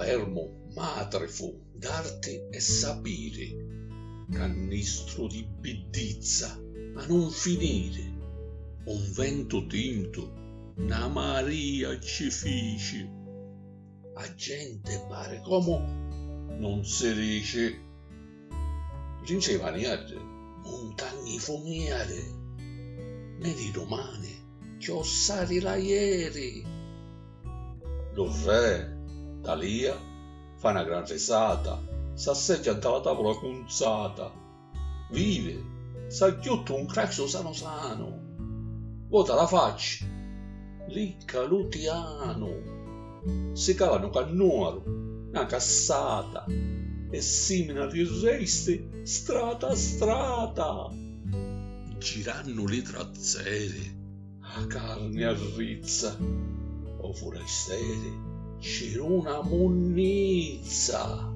Palermo madre fu d'arte e sapere, cannistro di biddizza a non finire, un vento tinto, una Maria ci fece, a gente pare come non si dice, l'incevaniate, montagne fumiere, meri romane, chiossari la ieri, lo re, Talia, fa una gran risata, s'asseggia dalla tavola cunzata, vive, s'aggiutta un craxo sano sano, vuota la faccia, ricca lutiano, si cavano cannuaro, una cassata, e simina di resti strata strata, giranno le trazzere, a carne a rizza, o forestiere, c'era una munnizza.